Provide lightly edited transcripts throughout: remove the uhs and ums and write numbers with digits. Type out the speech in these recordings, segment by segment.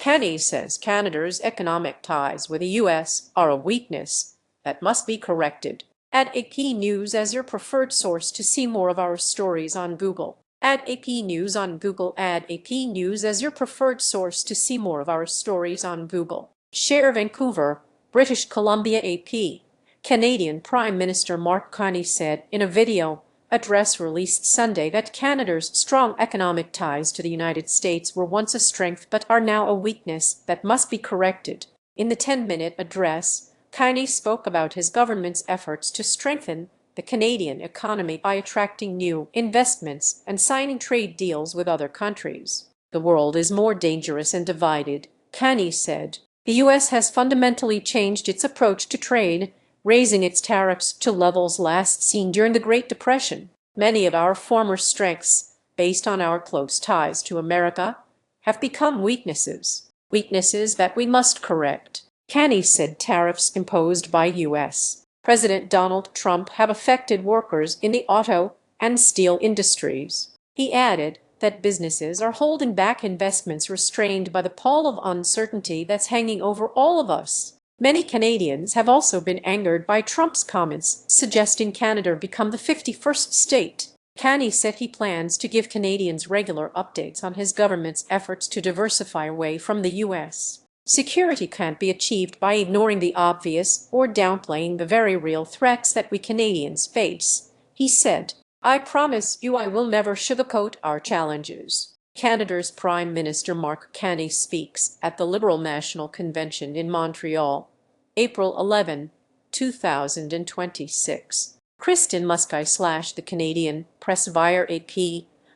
Carney says Canada's economic ties with the U.S. are a weakness that must be corrected. Add AP News as your preferred source to see more of our stories on Google. Add AP News on Google. Add AP News as your preferred source to see more of our stories on Google. Share Vancouver, British Columbia. AP. Canadian Prime Minister Mark Carney said in a video address released Sunday that Canada's strong economic ties to the United States were once a strength but are now a weakness that must be corrected. In the 10-minute address, Carney spoke about his government's efforts to strengthen the Canadian economy by attracting new investments and signing trade deals with other countries. The world is more dangerous and divided, Carney said. The U.S. has fundamentally changed its approach to trade, raising its tariffs to levels last seen during the Great Depression. Many of our former strengths, based on our close ties to America, have become weaknesses that we must correct. Carney said tariffs imposed by U.S. President Donald Trump have affected workers in the auto and steel industries. He added that businesses are holding back investments restrained by the pall of uncertainty that's hanging over all of us. Many Canadians have also been angered by Trump's comments suggesting Canada become the 51st state. Carney said he plans to give Canadians regular updates on his government's efforts to diversify away from the U.S. Security can't be achieved by ignoring the obvious or downplaying the very real threats that we Canadians face, he said. I promise you I will never sugarcoat our challenges. Canada's Prime Minister Mark Carney speaks at the Liberal National Convention in Montreal, April 11, 2026. Kristen Muskay / the Canadian Press via AP.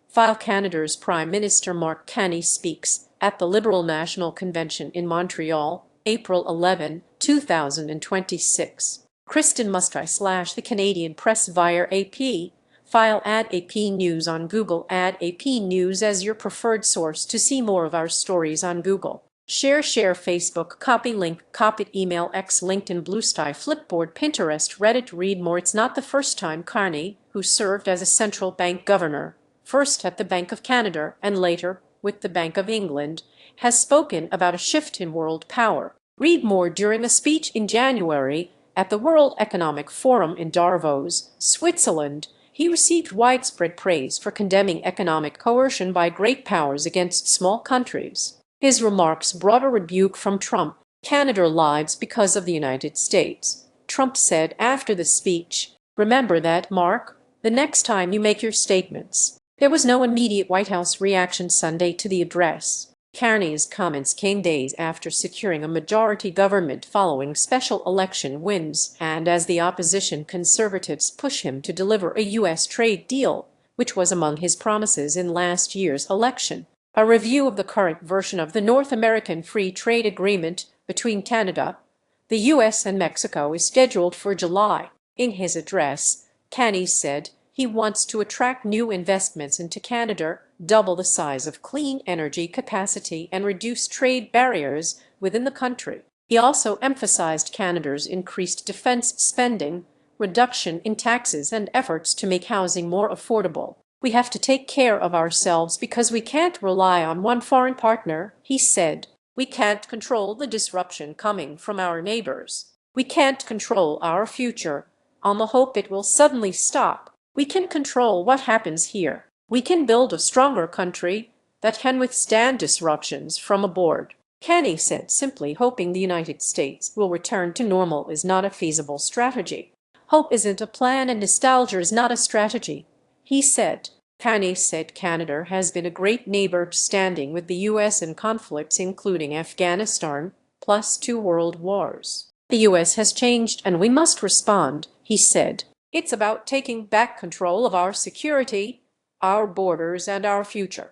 File Canada's Prime Minister Mark Carney speaks at the Liberal National Convention in Montreal, April 11, 2026. Kristen Muskay / the Canadian Press via AP. File. Add AP News on Google. Add AP News as your preferred source to see more of our stories on Google. Share Facebook. Copy link. Copied email. X LinkedIn Bluesky Flipboard Pinterest Reddit. Read more. It's not the first time Carney, who served as a central bank governor, first at the Bank of Canada and later with the Bank of England, has spoken about a shift in world power. Read more during a speech in January at the World Economic Forum in Davos, Switzerland. He received widespread praise for condemning economic coercion by great powers against small countries. His remarks brought a rebuke from Trump. Canada lives because of the United States, Trump said after the speech. Remember that, Mark, the next time you make your statements. There was no immediate White House reaction Sunday to the address. Carney's comments came days after securing a majority government following special election wins and as the opposition Conservatives push him to deliver a U.S. trade deal, which was among his promises in last year's election. A review of the current version of the North American Free Trade Agreement between Canada, the U.S. and Mexico is scheduled for July. In his address, Carney said he wants to attract new investments into Canada, double the size of clean energy capacity, and reduce trade barriers within the country. He also emphasized Canada's increased defense spending, reduction in taxes, and efforts to make housing more affordable. We have to take care of ourselves because we can't rely on one foreign partner, he said. We can't control the disruption coming from our neighbors. We can't control our future on the hope it will suddenly stop. We can control what happens here. We can build a stronger country that can withstand disruptions from abroad. Carney said simply hoping the United States will return to normal is not a feasible strategy. Hope isn't a plan and nostalgia is not a strategy, he said. Carney said Canada has been a great neighbor standing with the U.S. in conflicts including Afghanistan, plus 2 world wars. The U.S. has changed and we must respond, he said. It's about taking back control of our security, our borders, and our future.